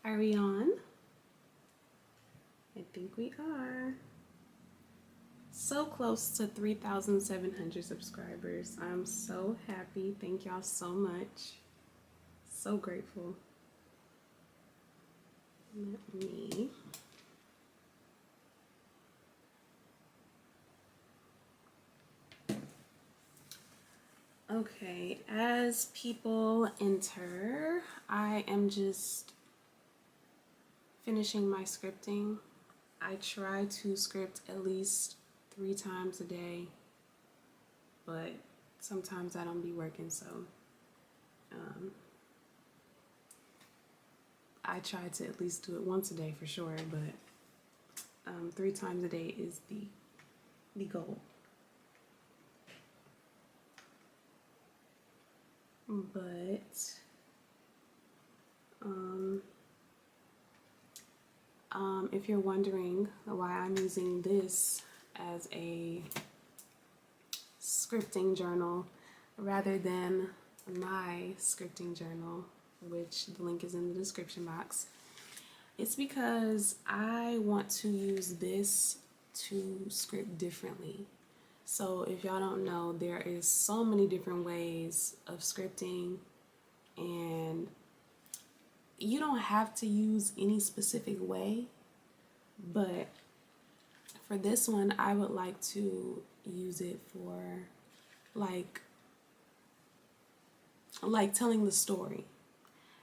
Are we on? I think we are. So close to 3,700 subscribers. I'm so happy. Thank y'all so much. So grateful. Let me. Okay, as people enter, I am just finishing my scripting. I try to script at least 3 times a day, but sometimes I don't be working, so I try to at least do it once a day for sure, but 3 times a day is the goal. But if you're wondering why I'm using this as a scripting journal rather than my scripting journal, which the link is in the description box, it's because I want to use this to script differently. So if y'all don't know, there is so many different ways of scripting, and you don't have to use any specific way, but for this one I would like to use it for like telling the story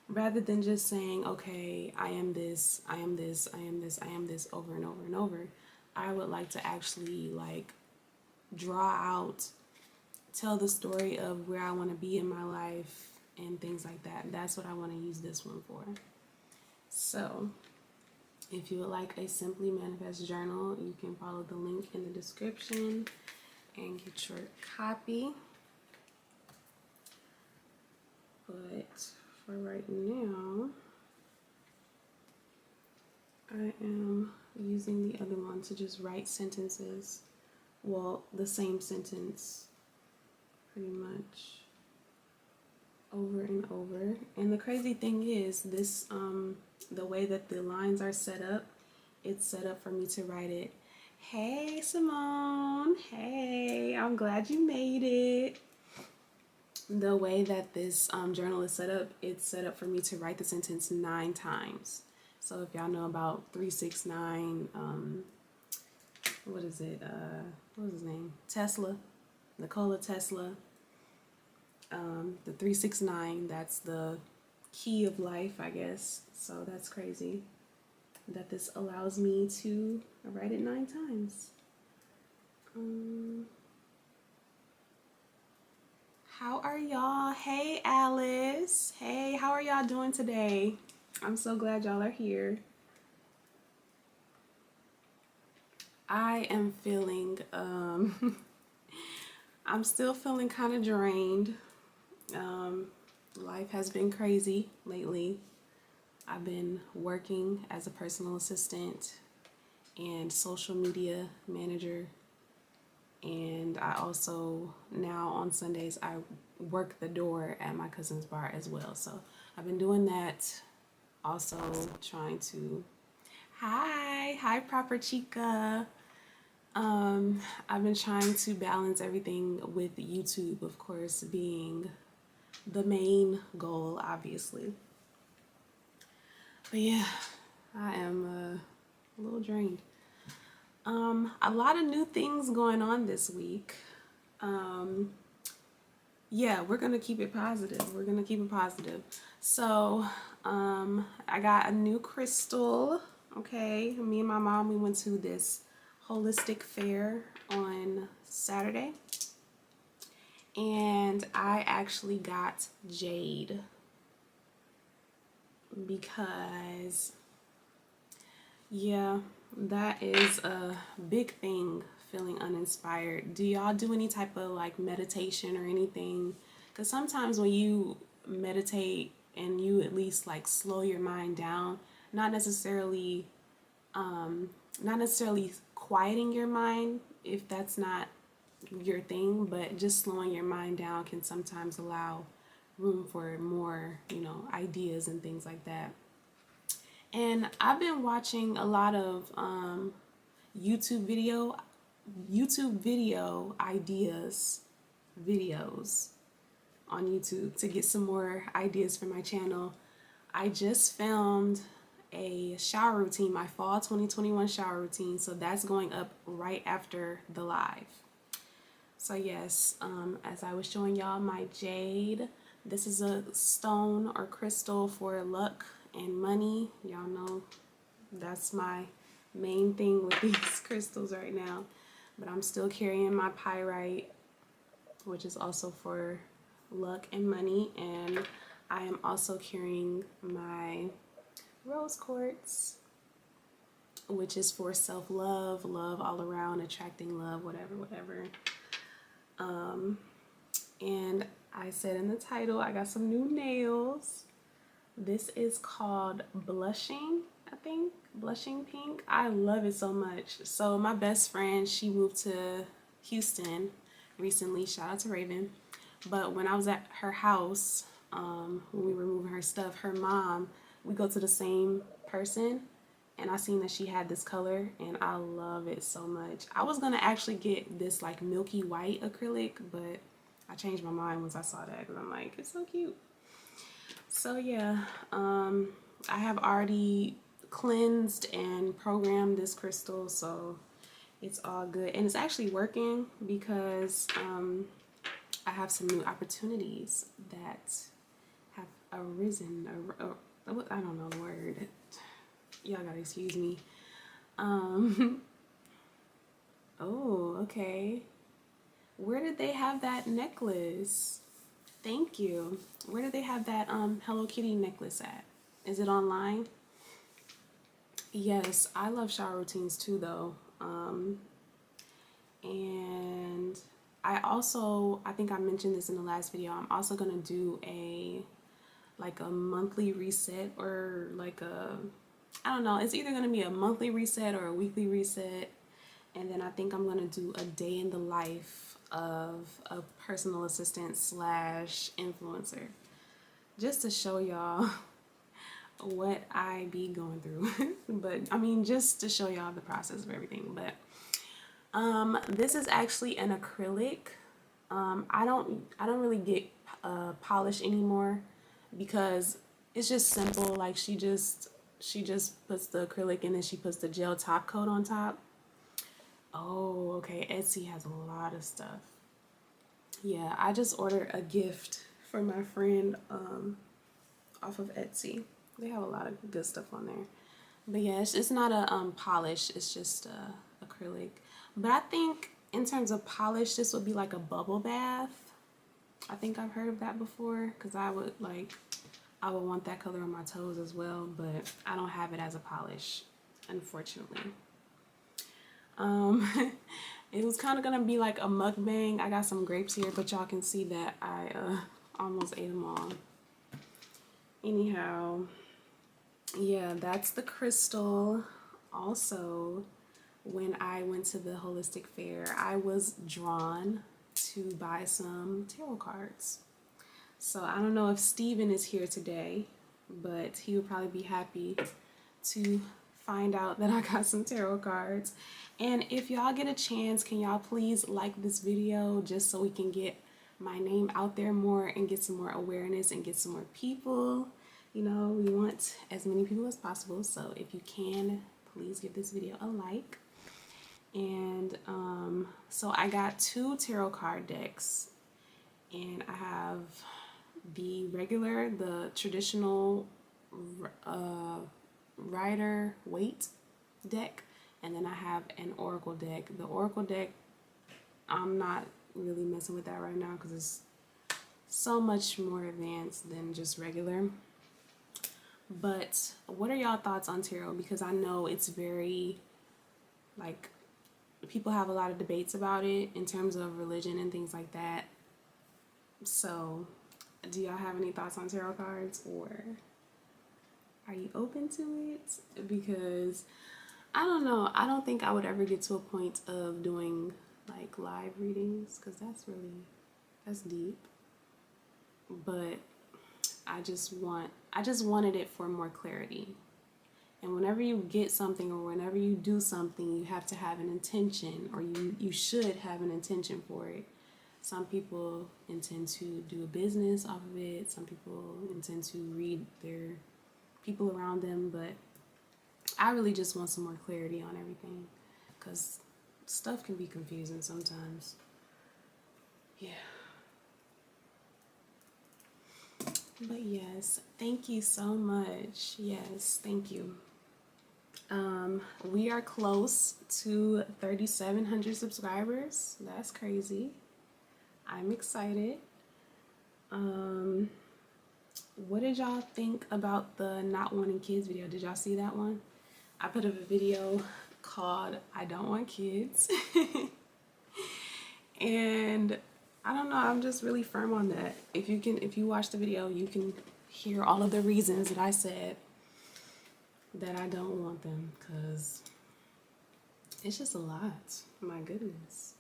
rather than just saying, okay, I am this, I am this, I am this, I am this over and over and over. I would like to actually like draw out, tell the story of where I want to be in my life and things like that. That's what I want to use this one for. So if you would like a Simply Manifest journal, you can follow the link in the description and get your copy. But for right now, I am using the other one to just write sentences. Well, the same sentence pretty much over and over. And the crazy thing is this, the way that the lines are set up, it's set up for me to write it. Hey Simone, hey, I'm glad you made it. The way that this journal is set up, it's set up for me to write the sentence 9 times. So if y'all know about 369, what is it? What was his name? Tesla, Nikola Tesla. The 369, that's the key of life, I guess. So that's crazy that this allows me to write it 9 times. How are y'all? Hey Alice. Hey, how are y'all doing today? I'm so glad y'all are here. I am feeling, I'm still feeling kind of drained. Life has been crazy lately. I've been working as a personal assistant and social media manager, and I also now on Sundays I work the door at my cousin's bar as well. So I've been doing that, also trying to hi Proper Chica. I've been trying to balance everything with YouTube, of course, being the main goal, obviously. But yeah, I am a little drained. A lot of new things going on this week. Yeah, we're gonna keep it positive. We're gonna keep it positive. So, I got a new crystal. Okay, me and my mom, we went to this holistic fair on Saturday, and I actually got jade because, yeah, that is a big thing, feeling uninspired. Do y'all do any type of like meditation or anything? Because sometimes when you meditate and you at least like slow your mind down, not necessarily quieting your mind if that's not your thing, but just slowing your mind down can sometimes allow room for more, ideas and things like that. And I've been watching a lot of YouTube video videos on YouTube to get some more ideas for my channel. I just filmed a shower routine, my fall 2021 shower routine, so that's going up right after the live. So yes, as I was showing y'all my jade, this is a stone or crystal for luck and money. Y'all know that's my main thing with these crystals right now. But I'm still carrying my pyrite, which is also for luck and money. And I am also carrying my rose quartz, which is for self-love, love all around, attracting love, whatever. And I said in the title, I got some new nails. This is called Blushing, I think. Blushing Pink. I love it so much. So my best friend, she moved to Houston recently. Shout out to Raven. But when I was at her house, when we were moving her stuff, her mom, we go to the same person, and I seen that she had this color, and I love it so much. I was gonna actually get this like milky white acrylic, but I changed my mind once I saw that because I'm like, it's so cute. So yeah, I have already cleansed and programmed this crystal, so it's all good. And it's actually working because I have some new opportunities that have arisen. I don't know the word. Y'all gotta excuse me. Oh, okay. Where did they have that necklace? Thank you. Where did they have that Hello Kitty necklace at? Is it online? Yes, I love shower routines too though. And I think I mentioned this in the last video, I'm also gonna do a monthly reset, or I don't know, it's either gonna be a monthly reset or a weekly reset. And then I think I'm gonna do a day in the life of a personal assistant slash influencer, just to show y'all what I be going through. But I mean, just to show y'all the process of everything. But this is actually an acrylic. I don't really get polish anymore because it's just simple. Like she just puts the acrylic and then she puts the gel top coat on top. Oh, okay. Etsy has a lot of stuff. Yeah, I just ordered a gift for my friend off of Etsy. They have a lot of good stuff on there. But yeah, it's not a polish. It's just acrylic. But I think in terms of polish, this would be like a bubble bath. I think I've heard of that before because I would want that color on my toes as well. But I don't have it as a polish, unfortunately. It was kind of gonna be like a mukbang. I got some grapes here, but y'all can see that I almost ate them all. Anyhow, yeah, that's the crystal. Also, when I went to the holistic fair, I was drawn to buy some tarot cards. So I don't know if Steven is here today, but he would probably be happy to find out that I got some tarot cards. And if y'all get a chance, can y'all please like this video just so we can get my name out there more and get some more awareness and get some more people. You know, we want as many people as possible. So if you can, please give this video a like. And so I got 2 tarot card decks, and I have the regular, the traditional Rider Waite deck, and then I have an Oracle deck. The Oracle deck, I'm not really messing with that right now because it's so much more advanced than just regular. But what are y'all thoughts on tarot? Because I know it's very, like, people have a lot of debates about it in terms of religion and things like that. So do y'all have any thoughts on tarot cards, or are you open to it? Because I don't know, I don't think I would ever get to a point of doing like live readings because that's deep. But I just wanted it for more clarity. And whenever you get something or whenever you do something, you have to have an intention, or you should have an intention for it. Some people intend to do a business off of it. Some people intend to read their people around them. But I really just want some more clarity on everything, because stuff can be confusing sometimes. Yeah. But yes, thank you so much. Yes, thank you. We are close to 3,700 subscribers. That's crazy. I'm excited. What did y'all think about the not wanting kids video? Did y'all see that one? I put up a video called I Don't Want Kids. And I don't know, I'm just really firm on that. If you watch the video, you can hear all of the reasons that I said that I don't want them, because it's just a lot. My goodness.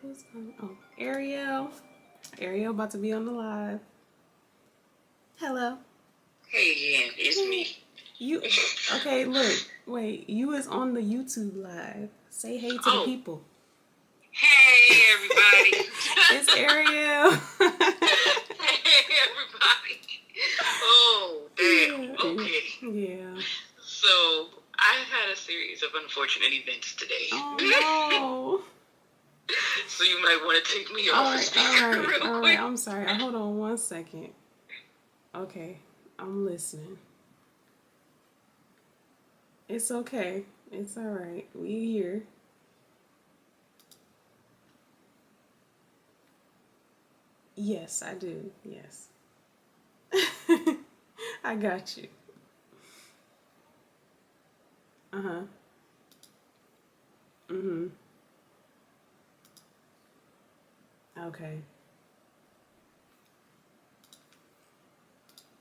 Who's coming? Oh, Ariel. Ariel about to be on the live. Hello. Hey again, it's me. You okay, look, wait, you is on the YouTube live. Say hey to the people. Hey everybody. It's Ariel. Hey everybody. Oh, damn. Okay. Yeah. So I had a series of unfortunate events today. Oh no. So you might want to take me off the speaker real quick. All right, I'm sorry. Hold on one second. Okay, I'm listening. It's okay. It's all right. We here. Yes, I do. Yes. I got you. Uh-huh. Mm-hmm. Okay.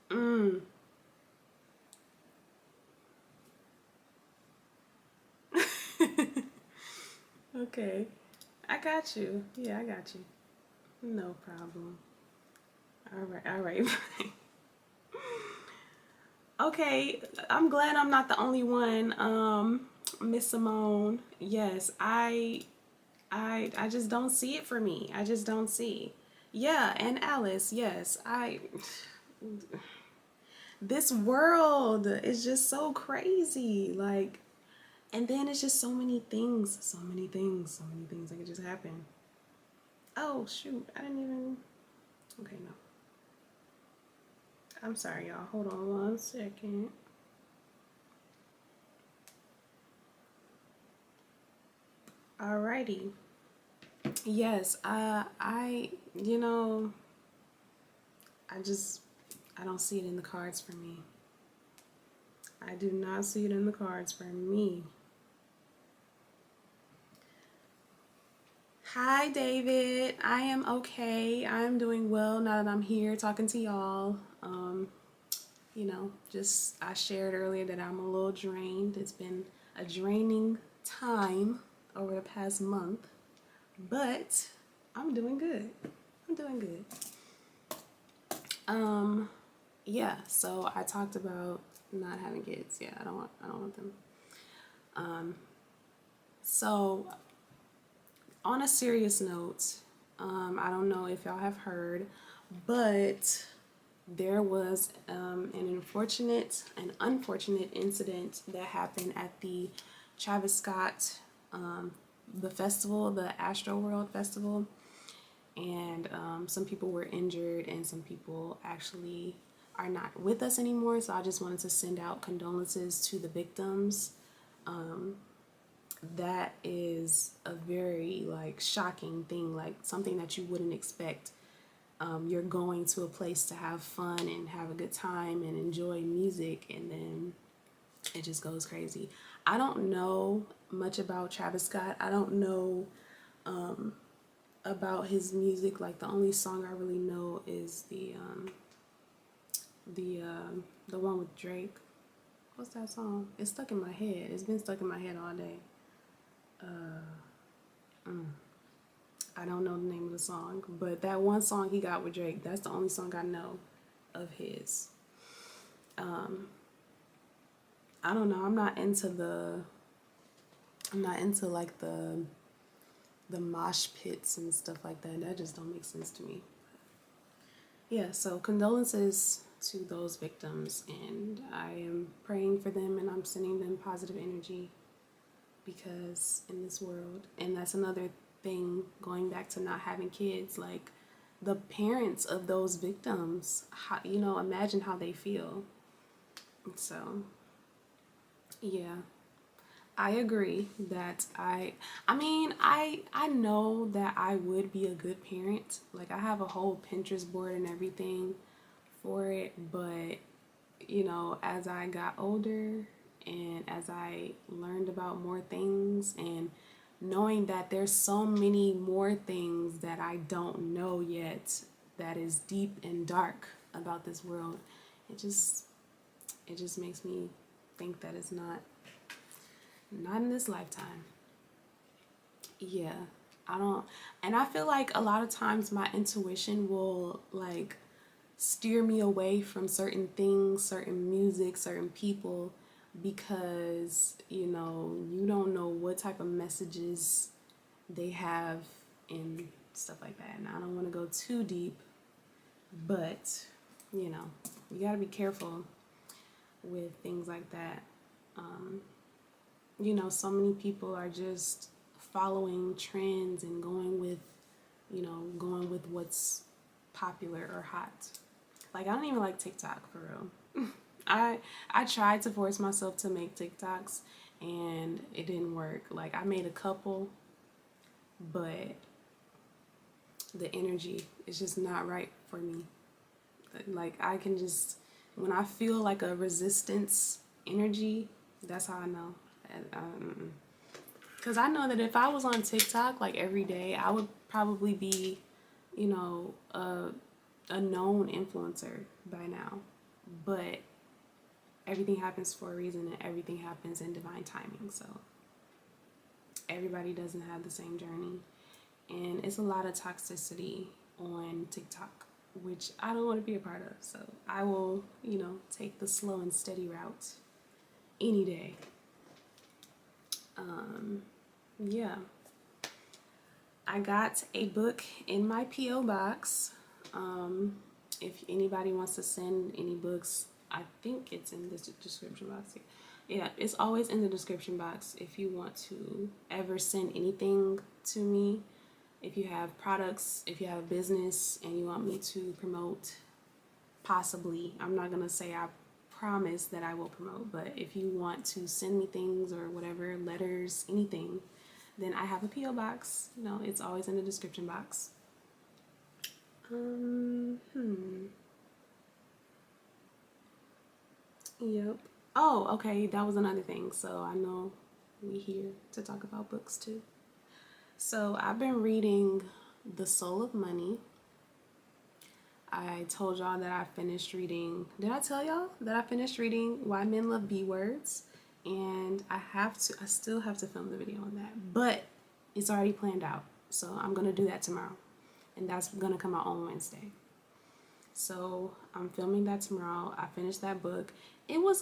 Mm. Okay. I got you. Yeah, I got you. No problem. All right. Okay, I'm glad I'm not the only one, Miss Simone. Yes, I just don't see it for me. I just don't see. Yeah, and Alice, yes. This world is just so crazy. Like, and then it's just so many things that could just happen. Oh, shoot. I didn't even. Okay, no. I'm sorry, y'all. Hold on one second. Alrighty. Yes, you know, I don't see it in the cards for me. I do not see it in the cards for me. Hi, David. I am okay. I am doing well now that I'm here talking to y'all. You know, I shared earlier that I'm a little drained. It's been a draining time over the past month, but I'm doing good. Yeah, so I talked about not having kids. Yeah, I don't want them. So on a serious note, I don't know if y'all have heard, but there was an unfortunate incident that happened at the Travis Scott, the festival, the Astroworld Festival, and some people were injured and some people actually are not with us anymore. So I just wanted to send out condolences to the victims. That is a very shocking thing, like something that you wouldn't expect. You're going to a place to have fun and have a good time and enjoy music, and then it just goes crazy. I don't know much about Travis Scott. I don't know about his music. Like, the only song I really know is the one with Drake. What's that song? It's stuck in my head. It's been stuck in my head all day. I don't know the name of the song, but that one song he got with Drake, that's the only song I know of his. I don't know. I'm not into like the mosh pits and stuff like that. That just don't make sense to me. Yeah, so condolences to those victims, and I am praying for them, and I'm sending them positive energy, because in this world, and that's another thing, going back to not having kids, like the parents of those victims, how, imagine how they feel. So yeah, I agree that I know that I would be a good parent. Like, I have a whole Pinterest board and everything for it, but as I got older and as I learned about more things, and knowing that there's so many more things that I don't know yet, that is deep and dark about this world, it just makes me think that it's not in this lifetime. Yeah, I don't, and I feel like a lot of times my intuition will like steer me away from certain things, certain music, certain people, because you don't know what type of messages they have and stuff like that. And I don't want to go too deep, but you got to be careful with things like that. So many people are just following trends and going with what's popular or hot. Like, I don't even like TikTok, for real. I tried to force myself to make TikToks, and it didn't work. Like, I made a couple, but the energy is just not right for me. Like, I can just, when I feel like a resistance energy, that's how I know. Because I know that if I was on TikTok like every day, I would probably be, a known influencer by now. But everything happens for a reason, and everything happens in divine timing. So everybody doesn't have the same journey, and it's a lot of toxicity on TikTok, which I don't want to be a part of. So I will, take the slow and steady route any day. Yeah. I got a book in my P.O. box. If anybody wants to send any books, I think it's in the description box. Yeah, it's always in the description box if you want to ever send anything to me. If you have products, if you have a business and you want me to promote, possibly. I'm not going to say I promise that I will promote, but if you want to send me things or whatever, letters, anything, then I have a P.O. box. It's always in the description box. Yep. Oh, okay, that was another thing. So I know we here to talk about books too. So I've been reading The Soul of Money. I told y'all that I finished reading. Did I tell y'all that I finished reading Why Men Love B Words? And I still have to film the video on that, but it's already planned out. So I'm going to do that tomorrow, and that's going to come out on Wednesday. So I'm filming that tomorrow. I finished that book. It was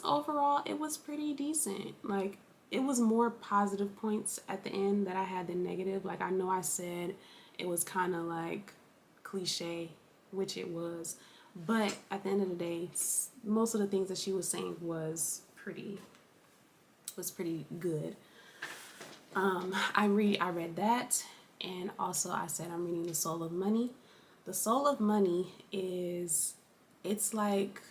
pretty decent. Like, it was more positive points at the end that I had than negative. Like, I know I said it was kind of like cliche, which it was, but at the end of the day, most of the things that she was saying was pretty good. I read that, and also I said I'm reading The Soul of Money. The Soul of Money it's like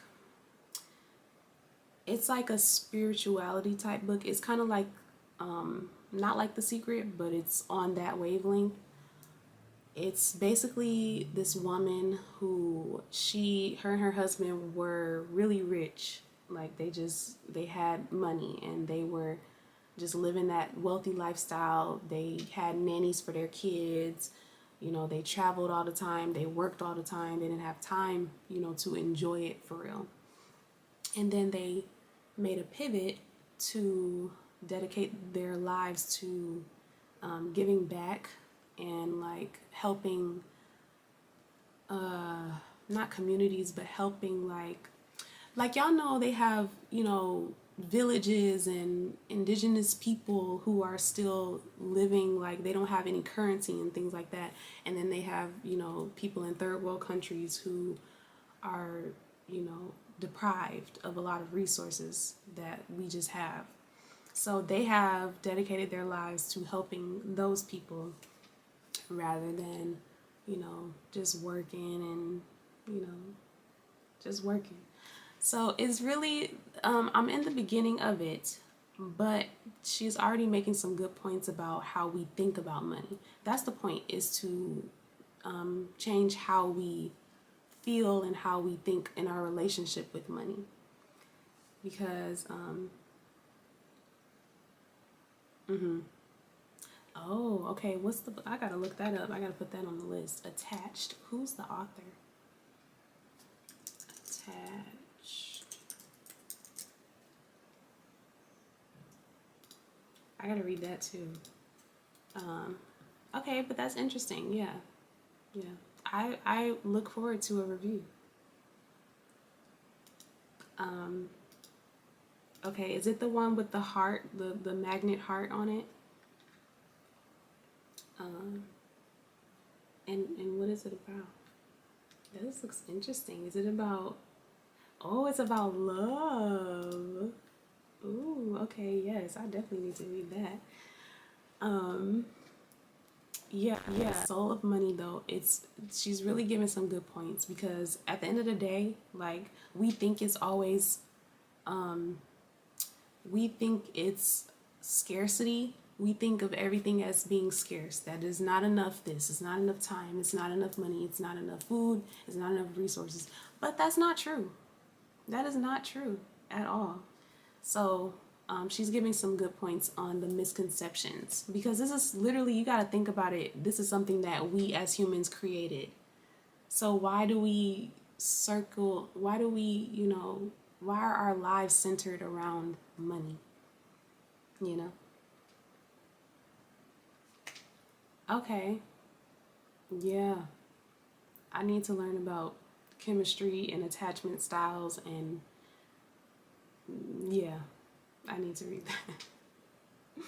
a spirituality type book. It's kind of like not like The Secret, but it's on that wavelength. It's basically this woman who her and her husband were really rich. Like, they had money, and they were just living that wealthy lifestyle. They had nannies for their kids. They traveled all the time. They worked all the time. They didn't have time, to enjoy it for real. And then they made a pivot to dedicate their lives to giving back and like helping, not communities, but helping like y'all know they have, villages and indigenous people who are still living like they don't have any currency and things like that. And then they have, people in third world countries who are, deprived of a lot of resources that we just have. So they have dedicated their lives to helping those people rather than, just working and, just working. So it's really, I'm in the beginning of it, but she's already making some good points about how we think about money. That's the point, is to change how we feel and how we think in our relationship with money. Because, oh, okay, what's the book? I gotta look that up. I gotta put that on the list. Attached. Who's the author? Attached. I gotta read that too. Okay, but that's interesting. Yeah. I look forward to a review. Okay, is it the one with the heart, the magnet heart on it? And what is it about? This looks interesting. Is it about? Oh, it's about love. Ooh, okay, yes, I definitely need to read that. Yeah. Soul of Money though, she's really giving some good points, because at the end of the day, like, we think it's always we think it's scarcity. We think of everything as being scarce. That is not enough this, it's not enough time, it's not enough money, it's not enough food, it's not enough resources. But that's not true. That is not true at all. So she's giving some good points on the misconceptions, because this is literally, you got to think about it, this is something that we as humans created. So why do we why are our lives centered around money? Okay, yeah, I need to learn about chemistry and attachment styles, and yeah, I need to read that.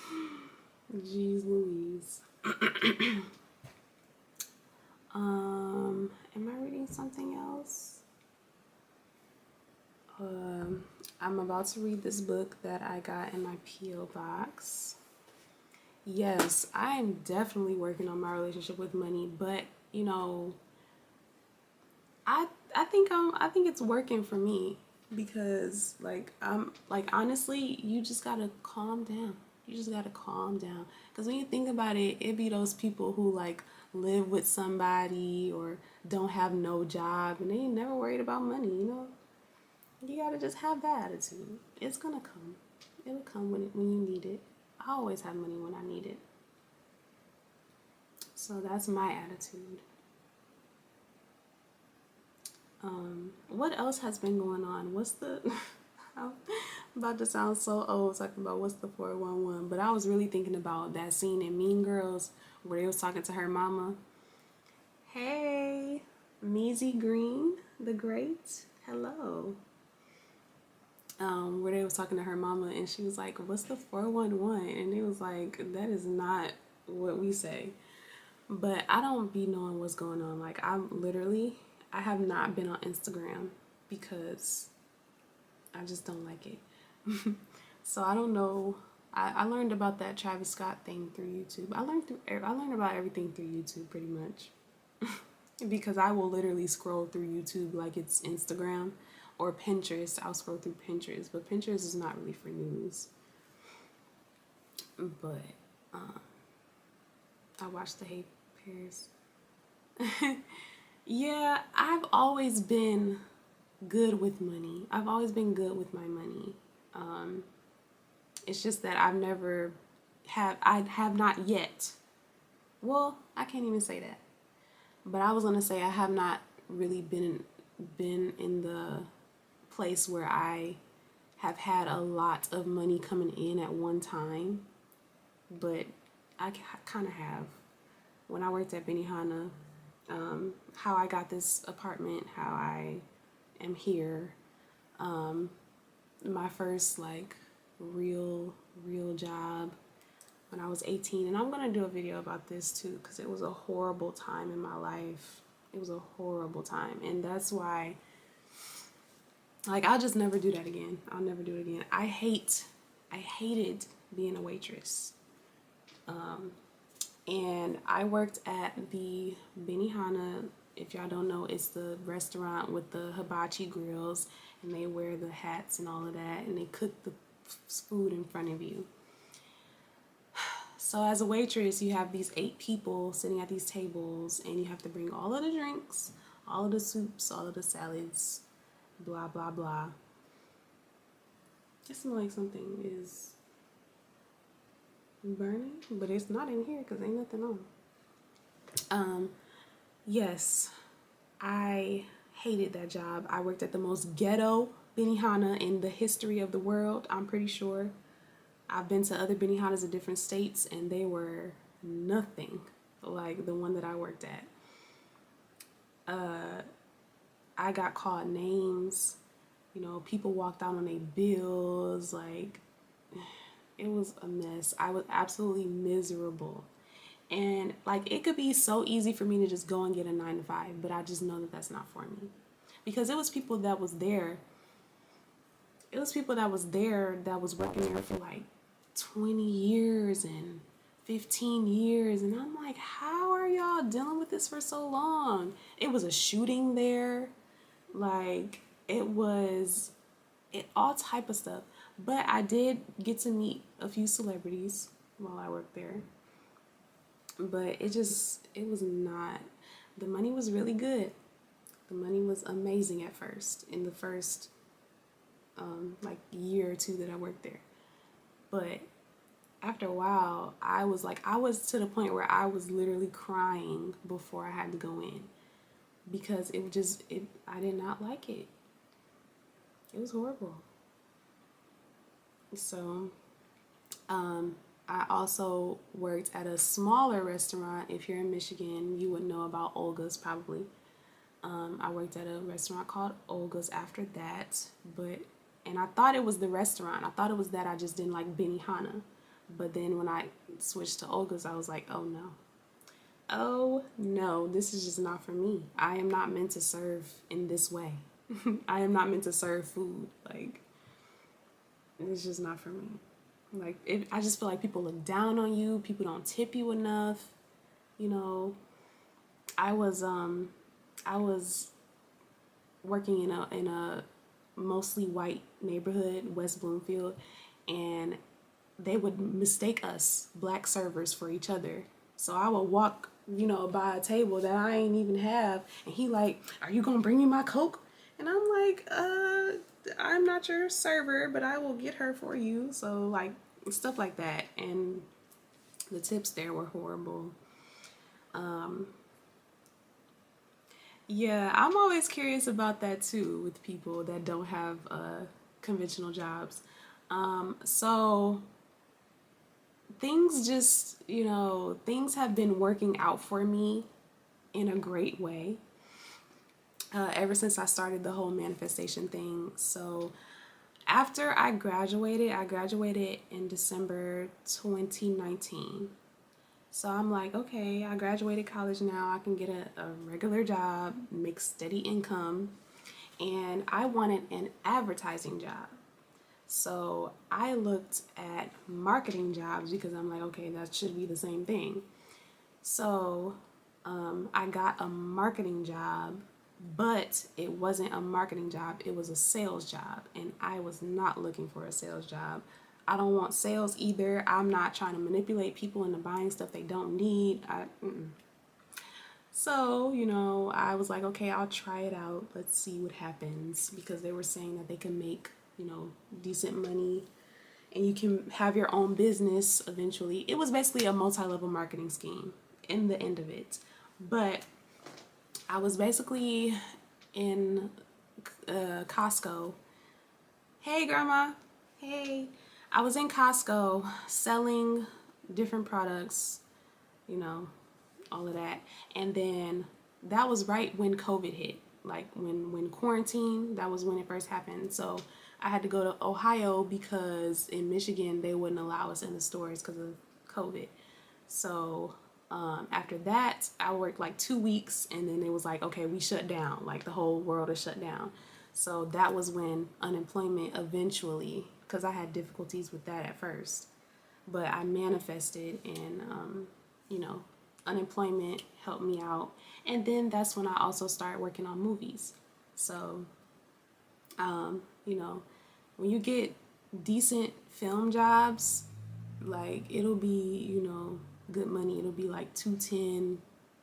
Jeez Louise. Am I reading something else? I'm about to read this book that I got in my P.O. box. Yes, I am definitely working on my relationship with money, but I think it's working for me, because honestly, you just gotta calm down. You just gotta calm down, because when you think about it, it be those people who like live with somebody or don't have no job and they ain't never worried about money. You gotta just have that attitude. It's gonna come. It'll come when you need it. I always have money when I need it. So that's my attitude. What else has been going on? What's the... I'm about to sound so old talking about what's the 411, but I was really thinking about that scene in Mean Girls where they was talking to her mama. Hey, Measy Green, the Great. Hello. Where they was talking to her mama, and she was like, what's the 411? And it was like, that is not what we say. But I don't be knowing what's going on. Like, I have not been on Instagram because I just don't like it. So I don't know. I learned about that Travis Scott thing through YouTube. I learned about everything through YouTube pretty much. Because I will literally scroll through YouTube like it's Instagram or Pinterest. I'll scroll through Pinterest, but Pinterest is not really for news. But I watched the Hey Paris. Yeah, I've always been good with money. I've always been good with my money. It's just that I have not yet. Well, I can't even say that. But I was gonna say I have not really been in the place where I have had a lot of money coming in at one time. But I kind of have. When I worked at Benihana, how I got this apartment, how I am here, my first like real job when I was 18, and I'm gonna do a video about this too because it was a horrible time in my life. It was a horrible time, and that's why, like, I'll just never do that again. I'll never do it again. I hated being a waitress. And I worked at the Benihana. If y'all don't know, it's the restaurant with the hibachi grills, and they wear the hats and all of that, and they cook the food in front of you. So as a waitress, you have these 8 people sitting at these tables, and you have to bring all of the drinks, all of the soups, all of the salads, blah, blah, blah. It smells like something is burning, but it's not in here because ain't nothing on. Yes, I hated that job. I worked at the most ghetto Benihana in the history of the world, I'm pretty sure. I've been to other Benihanas in different states, and they were nothing like the one that I worked at. I got called names. You know, people walked out on their bills. Like, it was a mess. I was absolutely miserable. And like, it could be so easy for me to just go and get a 9 to 5, but I just know that that's not for me. Because it was people that was there. It was people that was there that was working there for like 20 years and 15 years. And I'm like, how are y'all dealing with this for so long? It was a shooting there. Like, all type of stuff. But I did get to meet a few celebrities while I worked there. But it was not, the money was really good. The money was amazing at first, in the first like year or 2 that I worked there. But after a while, I was to the point where I was literally crying before I had to go in, because I did not like it. It was horrible. So, I also worked at a smaller restaurant. If you're in Michigan, you would know about Olga's probably. I worked at a restaurant called Olga's after that, and I thought it was the restaurant. I thought it was that I just didn't like Benihana. But then when I switched to Olga's, I was like, oh no. Oh no, this is just not for me. I am not meant to serve in this way. I am not meant to serve food. Like, it's just not for me. Like, I just feel like people look down on you. People don't tip you enough. You know, I was working in a mostly white neighborhood, West Bloomfield, and they would mistake us black servers for each other. So I would walk, by a table that I ain't even have, and he like, "Are you gonna bring me my Coke?" And I'm like, I'm not your server, but I will get her for you. So like, stuff like that. And the tips there were horrible. Yeah, I'm always curious about that too with people that don't have conventional jobs. So things just, things have been working out for me in a great way. Ever since I started the whole manifestation thing. So after I graduated in December 2019. So I'm like, okay, I graduated college now. I can get a regular job, make steady income. And I wanted an advertising job. So I looked at marketing jobs because I'm like, okay, that should be the same thing. So I got a marketing job, but it wasn't a marketing job. It was a sales job, and I was not looking for a sales job. I don't want sales either. I'm not trying to manipulate people into buying stuff they don't need. So, I was like, okay, I'll try it out. Let's see what happens, because they were saying that they can make, decent money and you can have your own business eventually. It was basically a multi-level marketing scheme in the end of it. But I was basically in Costco. Hey, Grandma. Hey. I was in Costco selling different products, all of that. And then that was right when COVID hit. Like when quarantine, that was when it first happened. So I had to go to Ohio because in Michigan they wouldn't allow us in the stores because of COVID. So after that, I worked like 2 weeks, and then it was like, okay, we shut down. Like the whole world is shut down. So that was when unemployment eventually, because I had difficulties with that at first, but I manifested, and unemployment helped me out. And then that's when I also started working on movies. So when you get decent film jobs, like it'll be, good money. It'll be like 210,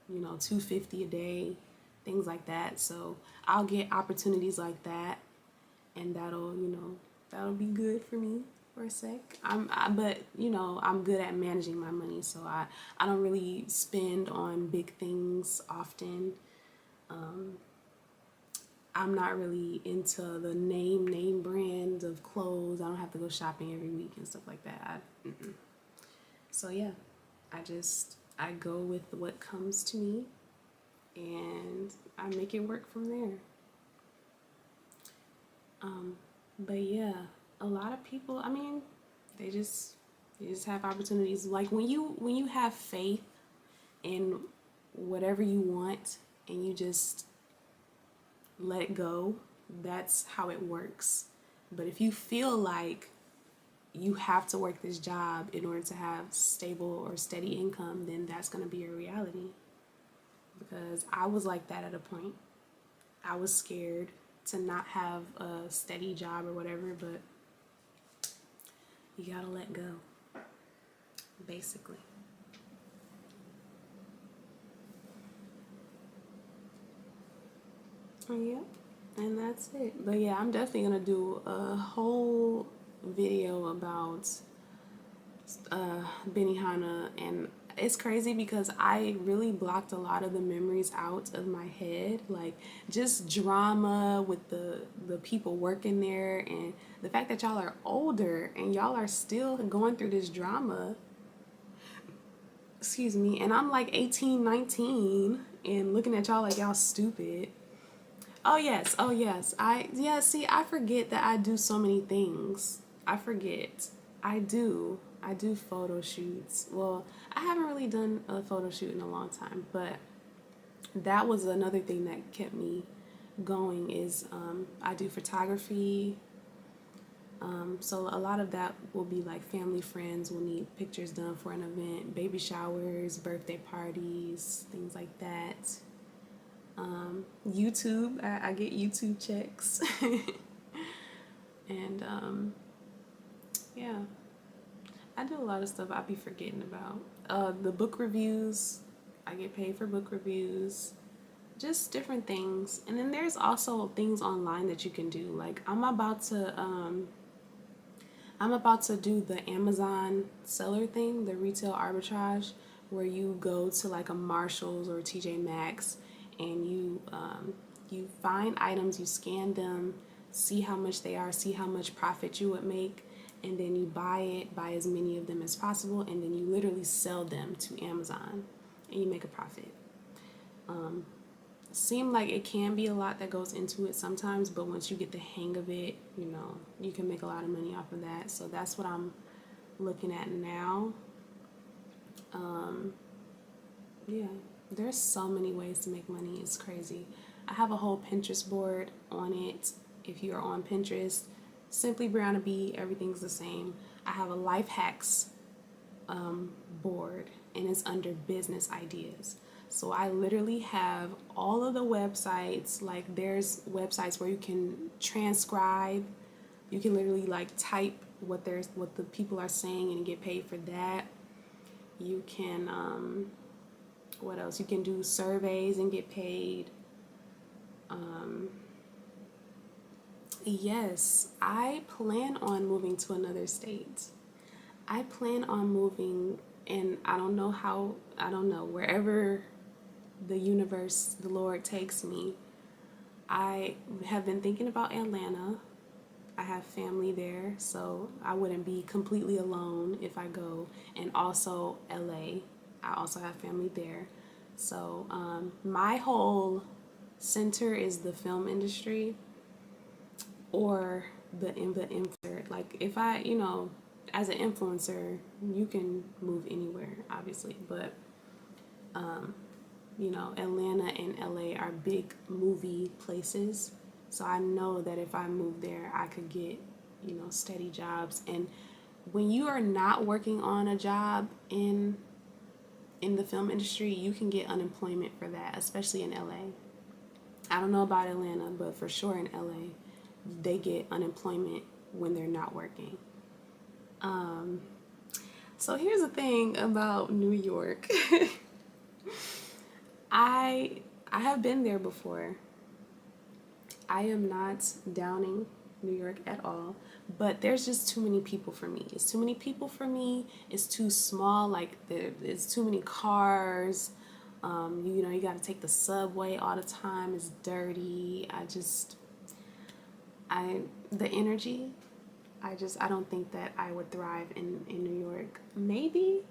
250 a day, things like that. So I'll get opportunities like that, and that'll be good for me for a sec. But I'm good at managing my money, so I don't really spend on big things often. I'm not really into the name brand of clothes. I don't have to go shopping every week and stuff like that. So yeah, I go with what comes to me, and I make it work from there. But yeah, a lot of people, I mean, they just have opportunities. Like when you have faith in whatever you want and you just let it go, that's how it works. But if you feel like you have to work this job in order to have stable or steady income, then that's going to be your reality. Because I was like that at a point. I was scared to not have a steady job or whatever, but you gotta let go, basically. Yep, and that's it. But yeah, I'm definitely gonna do a whole video about Benihana, and it's crazy because I really blocked a lot of the memories out of my head, like just drama with the people working there, and the fact that y'all are older and y'all are still going through this drama. Excuse me, and I'm like 18, 19 and looking at y'all like y'all stupid. Oh yes, oh yes. See, I forget that I do so many things. I forget. I do photo shoots. Well, I haven't really done a photo shoot in a long time, but that was another thing that kept me going is I do photography. So a lot of that will be like family, friends will need pictures done for an event, baby showers, birthday parties, things like that. YouTube, I get YouTube checks. And yeah, I do a lot of stuff I be forgetting about. The book reviews, I get paid for book reviews, just different things. And then there's also things online that you can do. Like I'm about to do the Amazon seller thing, the retail arbitrage, where you go to like a Marshalls or TJ Maxx, and you find items, you scan them, see how much they are, see how much profit you would make, and then you buy as many of them as possible, and then you literally sell them to Amazon, and you make a profit. Seem like it can be a lot that goes into it sometimes, but once you get the hang of it, you can make a lot of money off of that. So that's what I'm looking at now. Yeah, there's so many ways to make money. It's crazy. I have a whole Pinterest board on it. If you are on Pinterest, simply Brianna B, everything's the same. I have a life hacks board, and it's under business ideas. So I literally have all of the websites. Like there's websites where you can transcribe. You can literally like type what the people are saying and get paid for that. You can what else? You can do surveys and get paid. Yes, I plan on moving to another state. I plan on moving, and I don't know, wherever the universe, the Lord takes me. I have been thinking about Atlanta. I have family there, so I wouldn't be completely alone if I go. And also LA. I also have family there. So my whole center is the film industry or the influencer. Like if I, you know, as an influencer, you can move anywhere, obviously, but you know, Atlanta and LA are big movie places. So I know that if I move there, I could get, you know, steady jobs. And when you are not working on a job in the film industry, you can get unemployment for that, especially in LA. I don't know about Atlanta, but for sure in LA, they get unemployment when they're not working. So here's the thing about New York. I I have been there before. I am not downing New York at all, but there's just too many people for me. It's too many people for me. It's too small. Like it's too many cars. You know, you got to take the subway all the time. It's dirty. The energy. I don't think that I would thrive in New York. Maybe.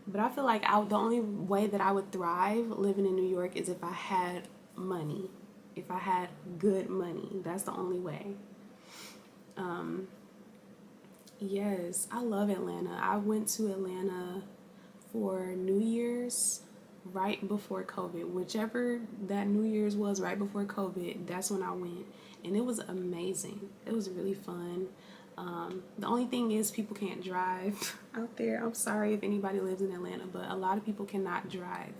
But I feel like the only way that I would thrive living in New York is if I had money. If I had good money. That's the only way. Yes, I love Atlanta. I went to Atlanta for New Year's right before COVID. Whichever that New Year's was right before COVID, that's when I went. And it was amazing. It was really fun. The only thing is people can't drive out there. I'm sorry if anybody lives in Atlanta, but a lot of people cannot drive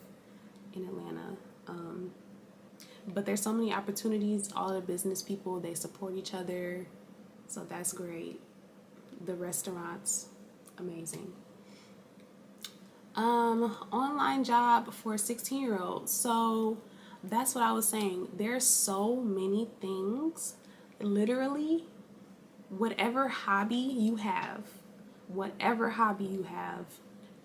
in Atlanta. But there's so many opportunities. All the business people, they support each other. So that's great. The restaurants, amazing. Online job for a 16-year-old. So that's what I was saying. There's so many things. Literally, whatever hobby you have,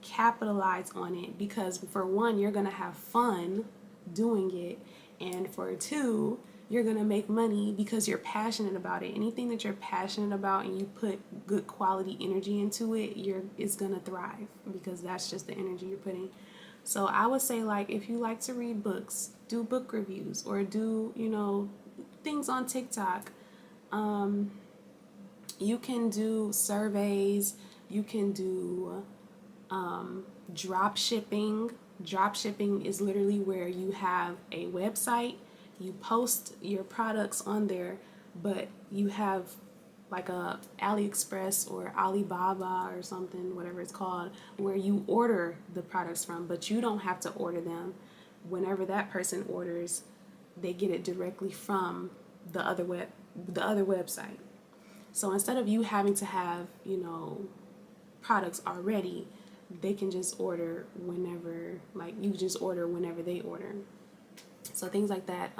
capitalize on it, because for one, you're gonna have fun doing it, and for two, you're gonna make money because you're passionate about it. Anything that you're passionate about and you put good quality energy into it, it's gonna thrive because that's just the energy you're putting. So I would say, like, if you like to read books, do book reviews or do, you know, things on TikTok. You can do surveys. You can do drop shipping. Drop shipping is literally where you have a website, you post your products on there, but you have like a AliExpress or Alibaba or something, whatever it's called, where you order the products from, but you don't have to order them. Whenever that person orders, they get it directly from the other website. So instead of you having to have, you know, products already, they can just order whenever, like you just order whenever they order. So things like that.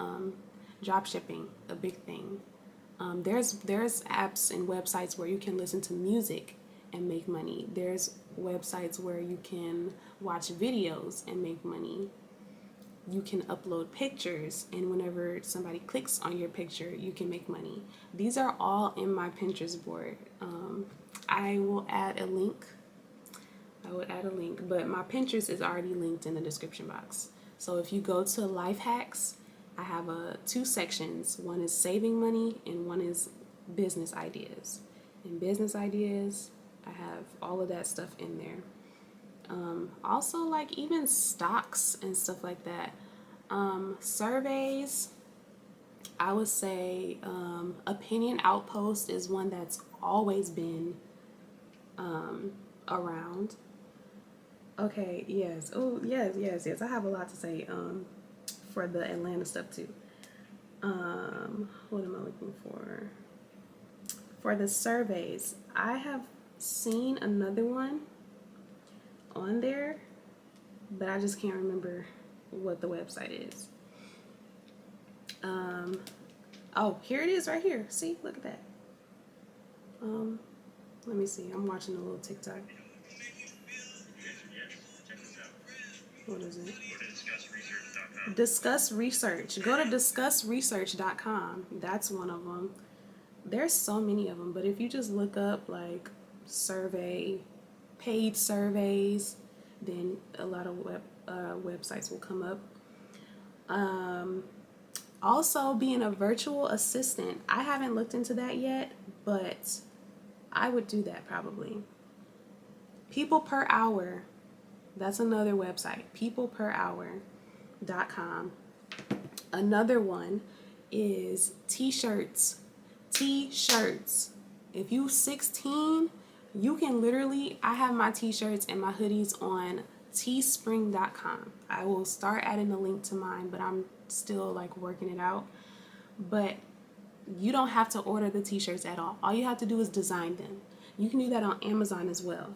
Drop shipping, a big thing. There's apps and websites where you can listen to music and make money. There's websites where you can watch videos and make money. You can upload pictures, and whenever somebody clicks on your picture, you can make money. These are all in my Pinterest board. I will add a link. But my Pinterest is already linked in the description box. So if you go to life hacks, I have two sections. One is saving money and one is business ideas. In business ideas, I have all of that stuff in there. Also, like even stocks and stuff like that. Surveys, I would say Opinion Outpost is one that's always been around. Okay, yes. Oh, yes. I have a lot to say for the Atlanta stuff too. What am I looking for? For the surveys, I have seen another one on there, but I just can't remember what the website is. Oh, here it is right here. See, look at that. Let me see. I'm watching a little TikTok. What is it? Discuss Research. Go to discussresearch.com. That's one of them. There's so many of them, but if you just look up like paid surveys, then a lot of websites will come up. Also, being a virtual assistant. I haven't looked into that yet, but I would do that probably. People per hour. That's another website. peopleperhour.com. Another one is t-shirts. T-shirts. If you 16, you can literally, I have my t-shirts and my hoodies on teespring.com. I will start adding the link to mine, but I'm still like working it out. But you don't have to order the t-shirts at all. You have to do is design them. You can do that on Amazon as well.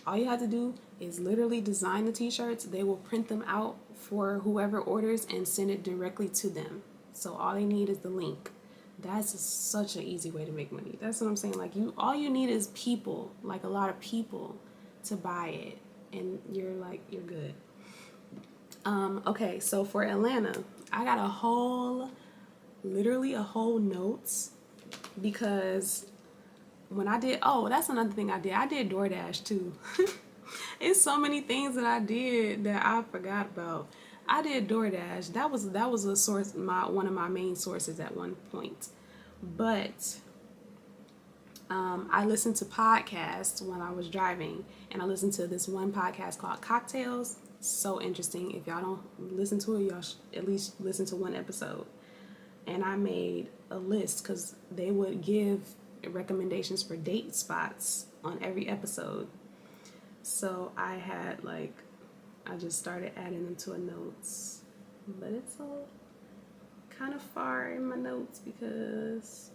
All you have to do is literally design the t-shirts. They will print them out for whoever orders and send it directly to them. So all they need is the link. That's such an easy way to make money. That's what I'm saying. Like, all you need is people, like a lot of people to buy it, and you're good. Okay, so for Atlanta, I got literally a whole notes, because when I did, that's another thing I did DoorDash too. It's so many things that I did that I forgot about. I did DoorDash. That was a source, one of my main sources at one point. But I listened to podcasts when I was driving, and I listened to this one podcast called Cocktails. So interesting. If y'all don't listen to it, y'all should at least listen to one episode. And I made a list because they would give recommendations for date spots on every episode. So I just started adding them to a notes, but it's all kind of far in my notes because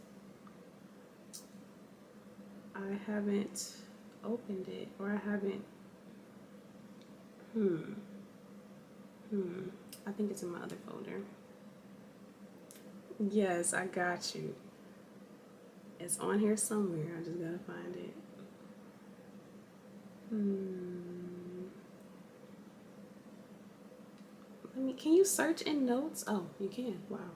I haven't opened it, or I haven't, I think it's in my other folder. Yes, I got you. It's on here somewhere. I just gotta find it. Can you search in notes? Oh, you can. Wow.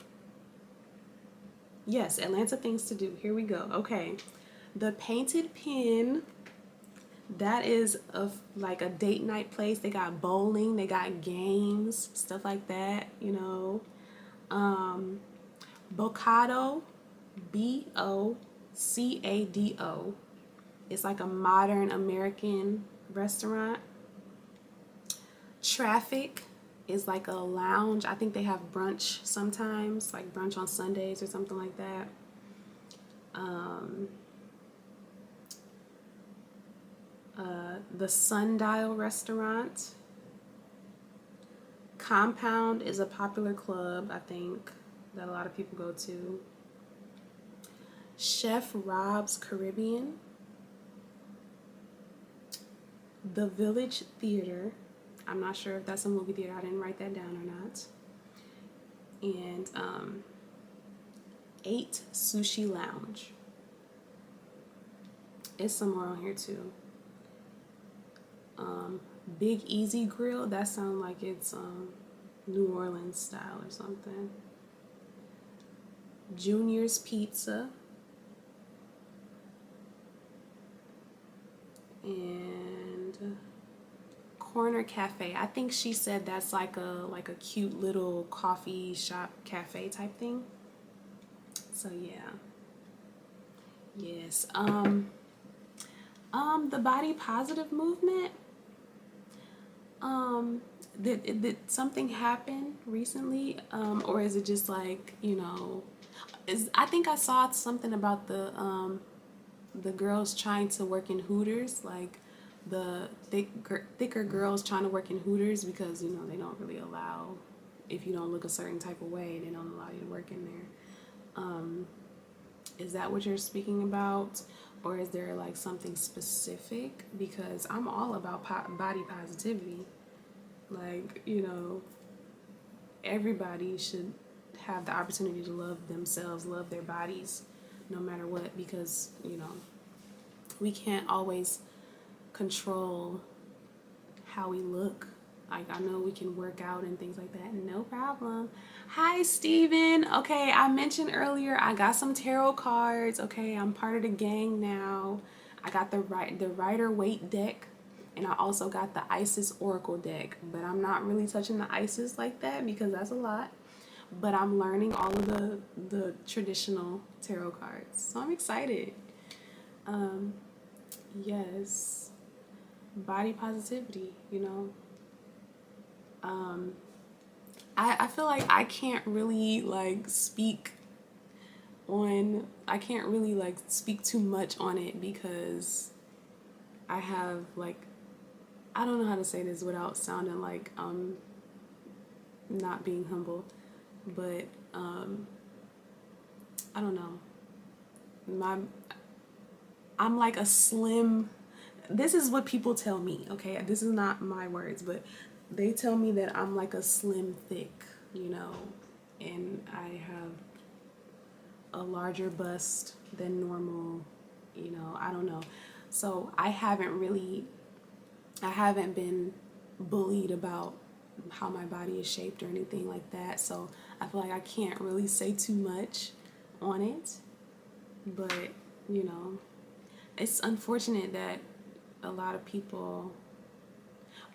Yes, Atlanta things to do. Here we go. Okay. The Painted Pen. That is like a date night place. They got bowling, they got games, stuff like that, Bocado, Bocado. It's like a modern American restaurant. Traffic is like a lounge. I think they have brunch sometimes, like brunch on Sundays or something like that. The Sundial Restaurant. Compound is a popular club, I think, that a lot of people go to. Chef Rob's Caribbean. The Village Theater. I'm not sure if that's a movie theater. I didn't write that down or not. And 8 Sushi Lounge. It's somewhere on here too. Big Easy Grill. That sounds like it's New Orleans style or something. Junior's Pizza. And Corner Cafe. I think she said that's like a cute little coffee shop cafe type thing. So yeah. Yes. The body positive movement. Did something happen recently? Or is it just like, I think I saw something about the girls trying to work in Hooters, like the thicker girls trying to work in Hooters because, they don't really allow, if you don't look a certain type of way, they don't allow you to work in there. Is that what you're speaking about? Or is there like something specific? Because I'm all about body positivity. Like, everybody should have the opportunity to love themselves, love their bodies, no matter what, because, we can't always control how we look. Like, I know we can work out and things like that, no problem. Hi, Steven. Okay, I mentioned earlier I got some tarot cards. Okay, I'm part of the gang now. I got the Rider Waite deck, and I also got the Isis Oracle deck, but I'm not really touching the Isis like that because that's a lot. but I'm learning all of the traditional tarot cards, so I'm excited. Um, yes, body positivity, you know. Um, I feel like I can't really like I can't really like speak too much on it because I have like, I don't know how to say this without sounding like not being humble, but I don't know. My I'm like a slim, this is what people tell me, okay? This is not my words, but they tell me that I'm like a slim thick, you know, and I have a larger bust than normal, you know, I don't know. So I haven't been bullied about how my body is shaped or anything like that. So I feel like I can't really say too much on it. But, you know, it's unfortunate that a lot of people,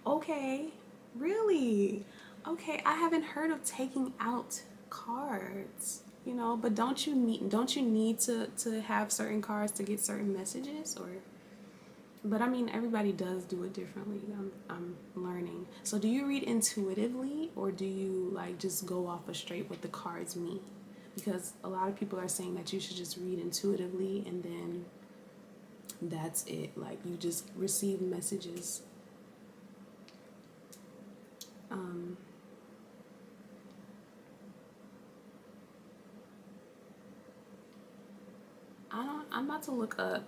okay, really? Okay, I haven't heard of taking out cards, you know, but don't you need to have certain cards to get certain messages? Or but I mean, everybody does do it differently. I'm learning. So do you read intuitively, or do you like just go off of straight what the cards mean? Because a lot of people are saying that you should just read intuitively and then that's it. Like you just receive messages. Um, I don't. I'm about to look up.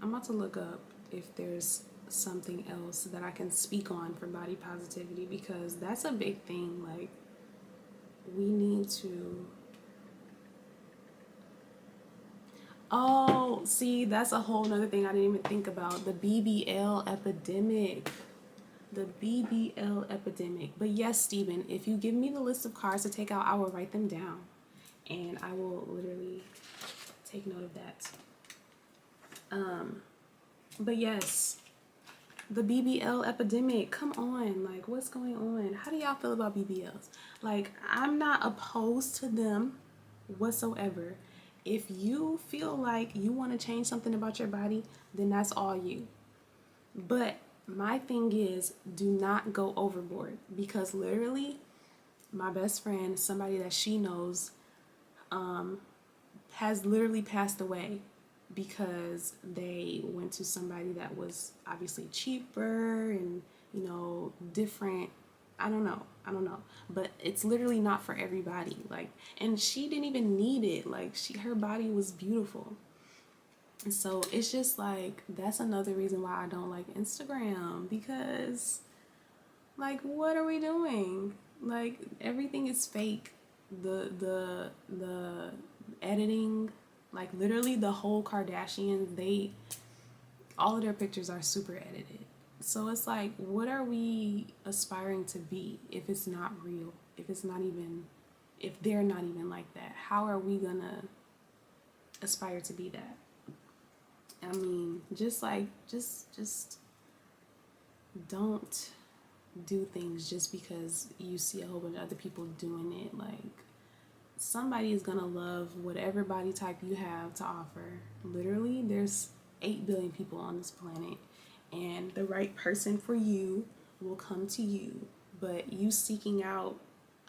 I'm about to look up if there's something else that I can speak on for body positivity because that's a big thing. Like we need to. Oh, see, that's a whole nother thing I didn't even think about. The BBL epidemic. The BBL epidemic. But yes, Stephen, if you give me the list of cards to take out, I will write them down. And I will literally take note of that. But yes, the BBL epidemic. Come on, like what's going on? How do y'all feel about BBLs? Like I'm not opposed to them whatsoever. If you feel like you want to change something about your body, then that's all you. But my thing is, do not go overboard because literally, my best friend, somebody that she knows, has literally passed away because they went to somebody that was obviously cheaper and, you know, different. I don't know, but it's literally not for everybody. Like, and she didn't even need it. Like, her body was beautiful. And so it's just like, that's another reason why I don't like Instagram because, like, what are we doing? Like, everything is fake. The editing, like literally the whole Kardashians, all of their pictures are super edited. So it's like, what are we aspiring to be if it's not real? If they're not even like that, how are we gonna aspire to be that? I mean, just don't do things just because you see a whole bunch of other people doing it. Like, somebody is gonna love whatever body type you have to offer. Literally, there's 8 billion people on this planet, and the right person for you will come to you. But you seeking out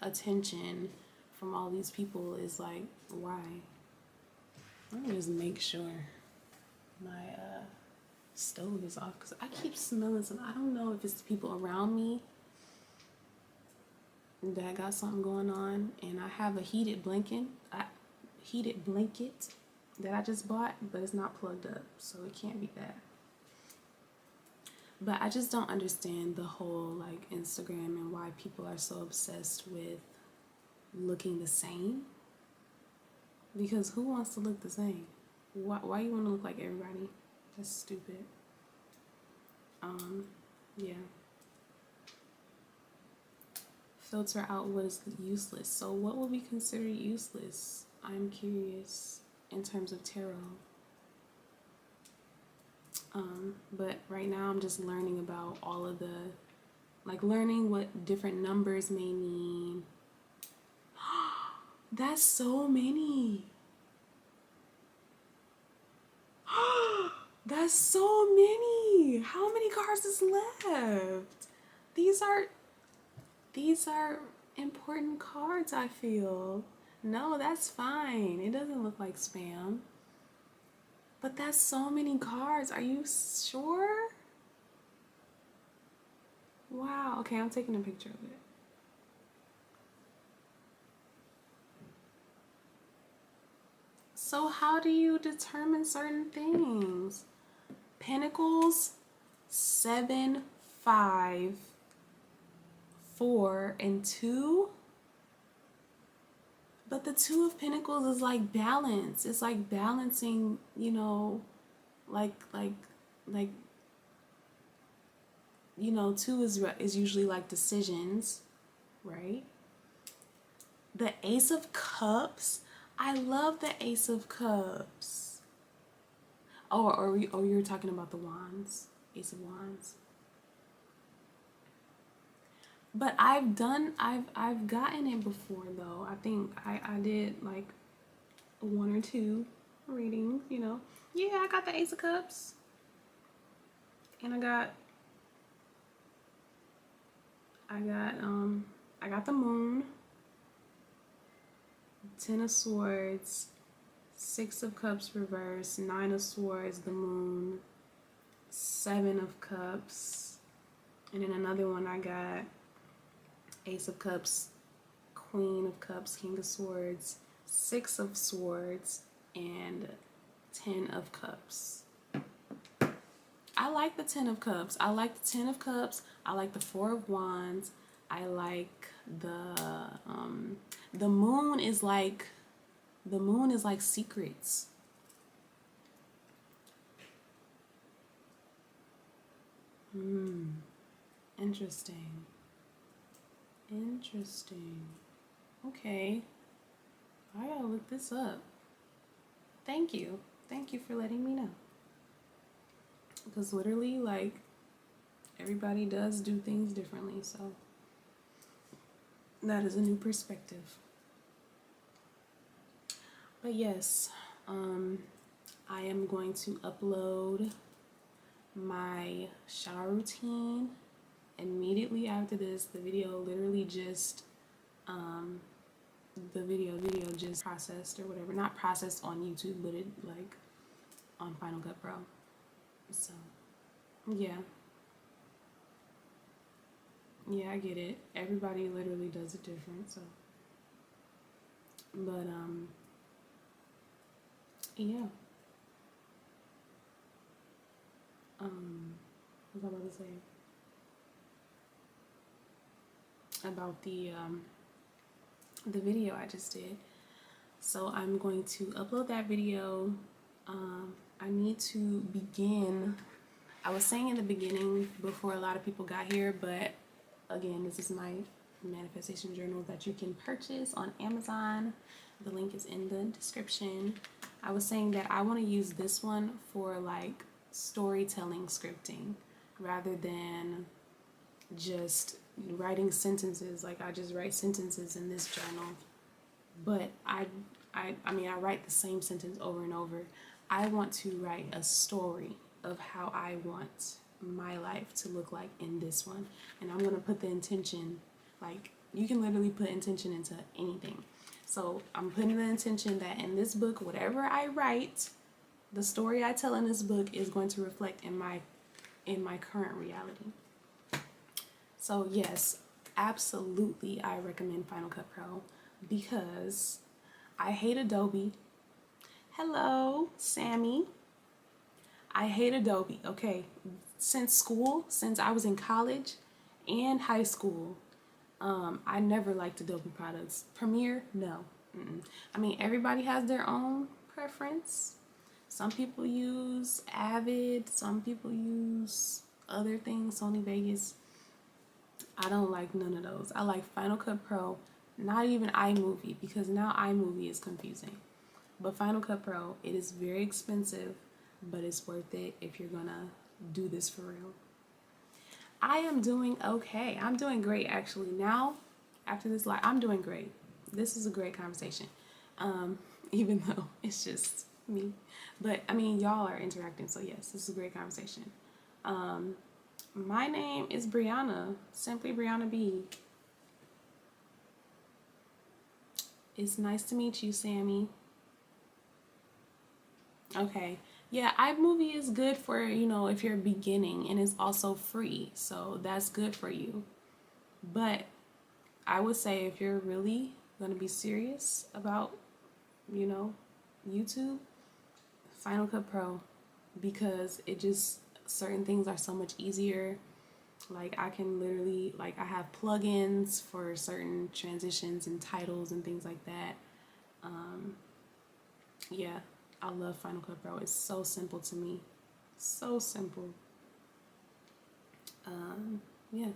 attention from all these people is like, why? Let me just make sure my stove is off because I keep smelling some. I don't know if it's the people around me that got something going on, and I have a heated blanket that I just bought, but it's not plugged up, so it can't be that. But I just don't understand the whole like Instagram and why people are so obsessed with looking the same. Because who wants to look the same? Why you want to look like everybody? That's stupid. Yeah. Filter out what is useless. So what would be considered useless? I'm curious in terms of tarot. But right now I'm just learning about all of learning what different numbers may mean. That's so many. That's so many. How many cards is left? These are important cards, I feel. No, that's fine. It doesn't look like spam. But that's so many cards. Are you sure? Wow. Okay, I'm taking a picture of it. So how do you determine certain things? Pentacles, 7, 5, 4, and 2. But the 2 of Pentacles is like balance. It's like balancing, you know, like 2 is usually like decisions, right? The Ace of Cups. I love the Ace of Cups. Oh, or you're talking about the Wands, Ace of Wands. But I've gotten it before though. I think I did like 1 or 2 readings, you know. Yeah, I got the Ace of Cups. And I got the Moon, 10 of Swords, 6 of Cups reverse, 9 of Swords, the Moon, 7 of Cups, and then another one I got Ace of Cups, Queen of Cups, King of Swords, 6 of Swords, and 10 of Cups. I like the 10 of Cups. I like the 10 of Cups. I like the 4 of Wands. I like the Moon is like secrets. Interesting. Interesting. Okay. I gotta look this up. Thank you. Thank you for letting me know. Because literally, like, everybody does do things differently, so that is a new perspective. But yes, I am going to upload my shower routine immediately after this. The video literally just the video just processed or whatever, not processed on YouTube, but it like on Final Cut Pro. So yeah, I get it. Everybody literally does it different. So, but yeah. What was I about to say about the video I just did? So I'm going to upload that video. I need to begin. I was saying in the beginning before a lot of people got here, but again, this is my manifestation journal that you can purchase on Amazon. The link is in the description. I was saying that I want to use this one for like storytelling scripting rather than just writing sentences. Like I just write sentences in this journal, but I mean I write the same sentence over and over. I want to write a story of how I want my life to look like in this one, and I'm gonna put the intention, like you can literally put intention into anything. So I'm putting the intention that in this book, whatever I write, the story I tell in this book is going to reflect in my current reality. So yes, absolutely I recommend Final Cut Pro because I hate Adobe. Hello, Sammy. I hate Adobe, okay? Since I was in college and high school, I never liked Adobe products. Premiere, no. I mean, everybody has their own preference. Some people use Avid, some people use other things, Sony Vegas. I don't like none of those. I like Final Cut Pro, not even iMovie, because now iMovie is confusing. But Final Cut Pro, it is very expensive, but it's worth it if you're gonna do this for real. I am doing okay. I'm doing great actually. Now, after this live, I'm doing great. this is a great conversation. Even though it's just me. But I mean, y'all are interacting, so yes, this is a great conversation. My name is Brianna, simply Brianna B. It's nice to meet you, Sammy. Okay. Yeah, iMovie is good for, if you're beginning, and it's also free. So that's good for you. But I would say if you're really going to be serious about, YouTube, Final Cut Pro, because certain things are so much easier. Like I can literally, I have plugins for certain transitions and titles and things like that. Yeah, I love Final Cut Pro. It's so simple to me. So simple. Yeah.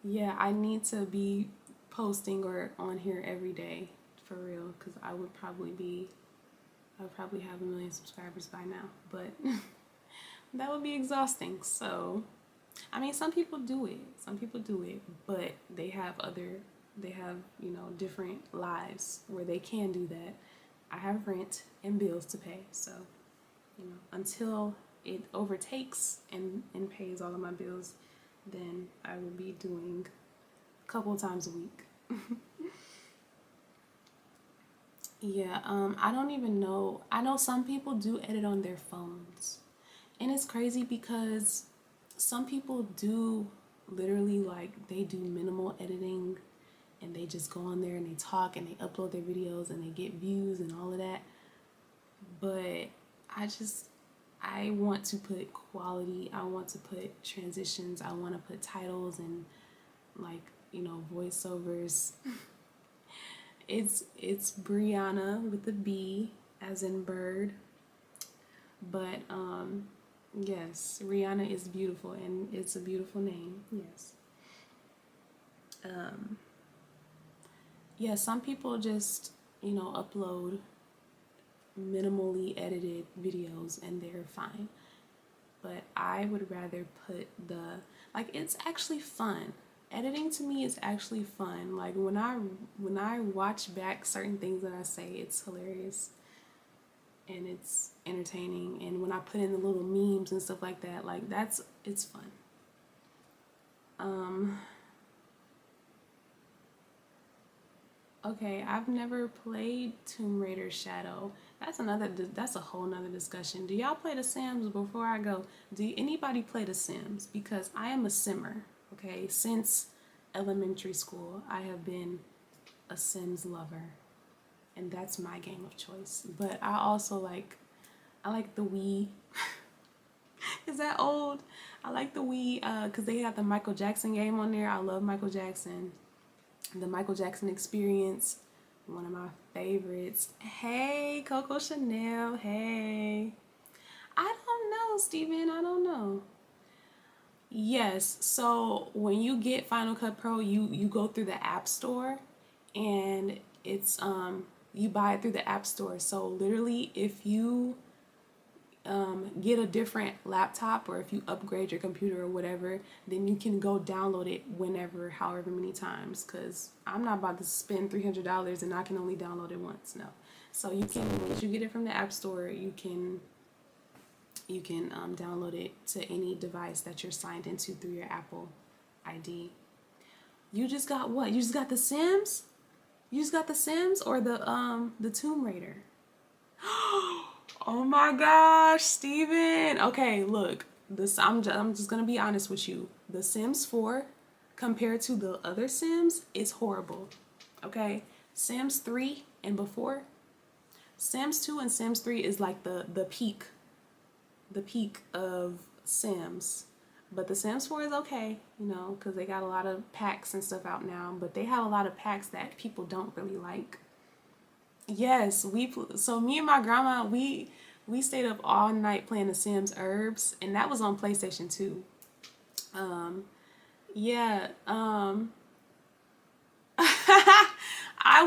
Yeah, I need to be posting or on here every day for real, because I would probably have 1 million subscribers by now, but that would be exhausting. So, I mean, some people do it, but they have different lives where they can do that. I have rent and bills to pay, so, until it overtakes and pays all of my bills, then I will be doing a couple times a week. Yeah, I don't even know. I know some people do edit on their phones. And it's crazy because some people do literally they do minimal editing and they just go on there and they talk and they upload their videos and they get views and all of that. But I want to put quality, I want to put transitions, I want to put titles and voiceovers. It's Brianna with a B as in bird. But yes, Rihanna is beautiful and it's a beautiful name. Yes. Yeah, some people just, upload minimally edited videos and they're fine. But I would rather put it's actually fun. Editing to me is actually fun. Like when I watch back certain things that I say, it's hilarious and it's entertaining. And when I put in the little memes and stuff like that, it's fun. Okay, I've never played Tomb Raider Shadow. That's a whole nother discussion. Do y'all play The Sims? Before I go, do anybody play The Sims? Because I am a simmer, okay? Since elementary school, I have been a Sims lover. And that's my game of choice. But I also I like the Wii. Is that old? I like the Wii because they have the Michael Jackson game on there. I love Michael Jackson. The Michael Jackson Experience, one of my favorites. Hey, Coco Chanel. Hey. I don't know, Steven. I don't know. Yes, so when you get Final Cut Pro, you go through the App Store and it's you buy it through the App Store. So literally if you get a different laptop or if you upgrade your computer or whatever, then you can go download it whenever, however many times, because I'm not about to spend $300 and I can only download it once. No. So you can, once you get it from the App Store, you can download it to any device that you're signed into through your Apple ID. You just got what? You just got The Sims? You just got The Sims or the Tomb Raider? Oh my gosh, Steven. Okay, look. I'm just gonna be honest with you. The Sims 4 compared to the other Sims is horrible. Okay? Sims 3 and before. Sims 2 and Sims 3 is like the peak of Sims. But the Sims 4 is okay, because they got a lot of packs and stuff out now. But they have a lot of packs that people don't really like. Yes, so me and my grandma, we stayed up all night playing The Sims Herbs, and that was on PlayStation 2. Yeah, I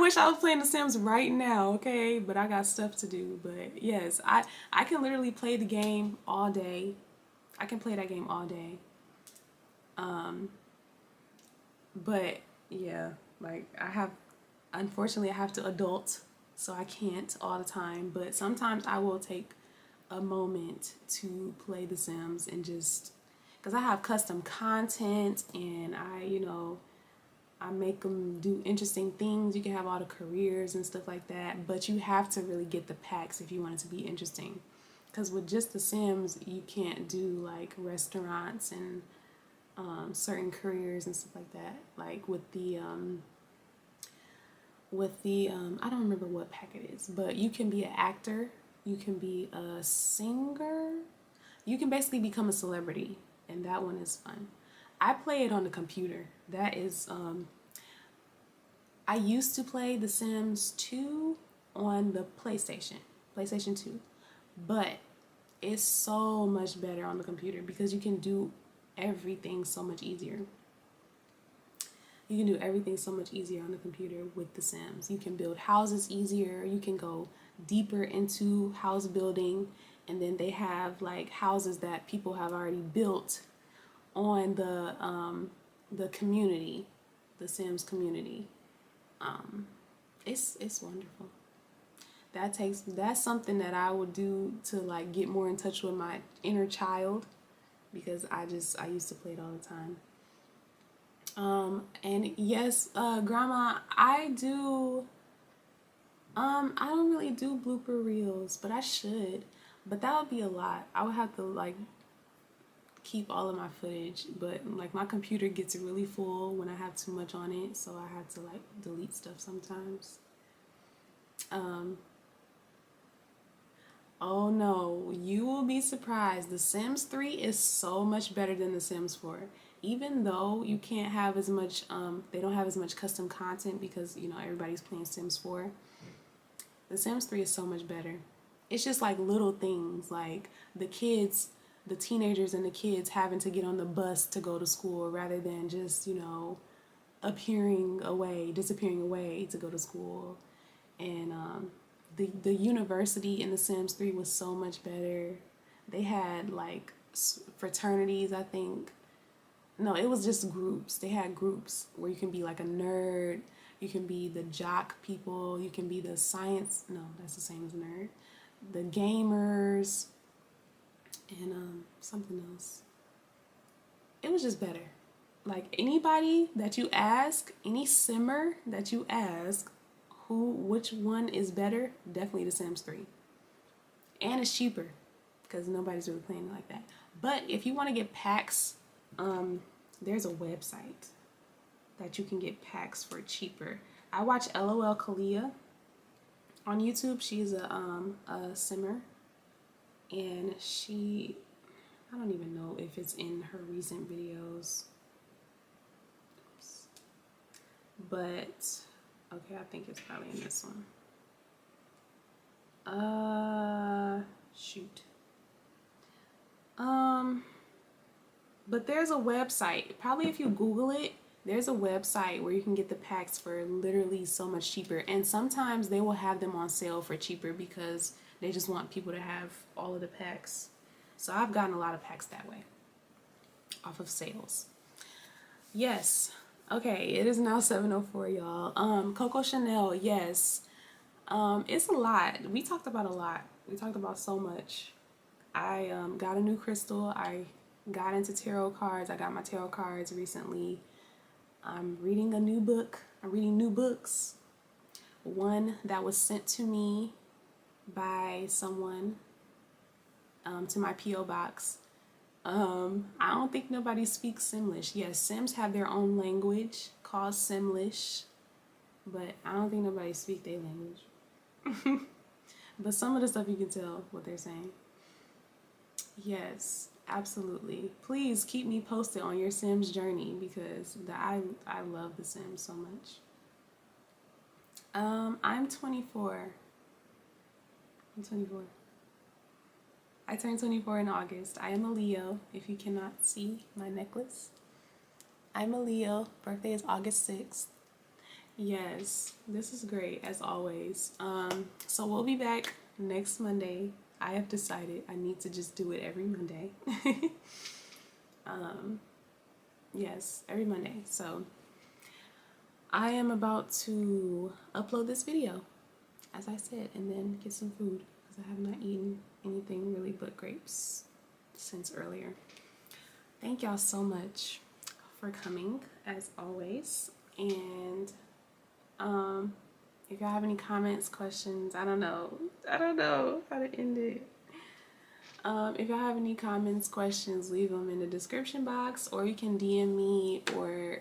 wish I was playing The Sims right now, okay? But I got stuff to do. But yes, I can literally play the game all day. I can play that game all day. But yeah, like unfortunately I have to adult, so I can't all the time, but sometimes I will take a moment to play The Sims and just, because I have custom content and I make them do interesting things. You can have all the careers and stuff like that, but you have to really get the packs if you want it to be interesting. Because with just The Sims, you can't do like restaurants and certain careers and stuff like that. Like with the I don't remember what pack it is, but you can be an actor, you can be a singer, you can basically become a celebrity, and that one is fun. I play it on the computer. That is, I used to play The Sims 2 on the PlayStation 2, but it's so much better on the computer because you can do everything so much easier. You can do everything so much easier on the computer with The Sims. You can build houses easier. You can go deeper into house building, and then they have like houses that people have already built on the community, the Sims community. It's wonderful. That's something that I would do to like get more in touch with my inner child, because I used to play it all the time. And yes, Grandma, I don't really do blooper reels, but I should. But that would be a lot. I would have to like keep all of my footage, but like my computer gets really full when I have too much on it, so I have to like delete stuff sometimes. Oh no, you will be surprised. The Sims 3 is so much better than The Sims 4. Even though you can't have as much, they don't have as much custom content because, everybody's playing Sims 4. The Sims 3 is so much better. It's just like little things, like the teenagers and the kids having to get on the bus to go to school rather than just, disappearing away to go to school. And the university in The Sims 3 was so much better. They had like fraternities, I think. No, it was just groups. They had groups where you can be like a nerd, you can be the jock people, you can be the science, no, that's the same as nerd, the gamers, and something else. It was just better. Like anybody that you ask, any simmer that you ask, which one is better, definitely The Sims 3. And it's cheaper because nobody's really playing it like that. But if you want to get packs, there's a website that you can get packs for cheaper. I watch LOL Kalia on YouTube. She's a simmer, and I don't even know if it's in her recent videos. Oops. But okay, I think it's probably in this one. Shoot. But there's a website. Probably if you Google it, there's a website where you can get the packs for literally so much cheaper. And sometimes they will have them on sale for cheaper because they just want people to have all of the packs. So I've gotten a lot of packs that way off of sales. Yes. Okay, it is now 7:04, y'all. Coco Chanel, yes. It's a lot. We talked about a lot. We talked about so much. I got a new crystal. I got into tarot cards. I got my tarot cards recently. I'm reading a new book. I'm reading new books. One that was sent to me by someone to my P.O. box. I don't think nobody speaks Simlish. Yes, Sims have their own language called Simlish, but I don't think nobody speaks their language. But some of the stuff you can tell what they're saying. Yes, absolutely. Please keep me posted on your Sims journey because I love The Sims so much. I'm 24. I'm 24. I turned 24 in August. I am a Leo, if you cannot see my necklace. I'm a Leo. Birthday is August 6th. Yes, this is great, as always. So we'll be back next Monday. I have decided I need to just do it every Monday. Yes, every Monday. So I am about to upload this video, as I said, and then get some food because I have not eaten anything really but grapes since earlier. Thank y'all so much for coming, as always. And if y'all have any comments, questions, I don't know how to end it. If y'all have any comments, questions, leave them in the description box, or you can DM me, or,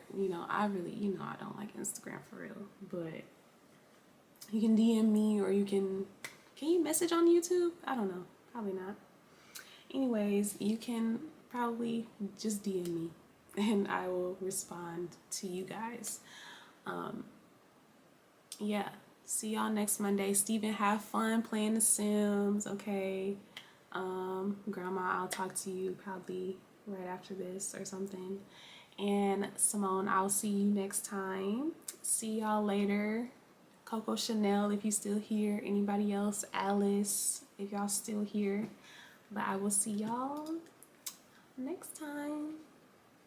I don't like Instagram for real, but you can DM me, or can you message on YouTube? I don't know, probably not. Anyways, you can probably just DM me, and I will respond to you guys. Yeah, see y'all next Monday. Steven, have fun playing The Sims, okay? Grandma, I'll talk to you probably right after this or something. And Simone, I'll see you next time. See y'all later. Coco Chanel, if you still here. Anybody else? Alice, if y'all still here. But I will see y'all next time.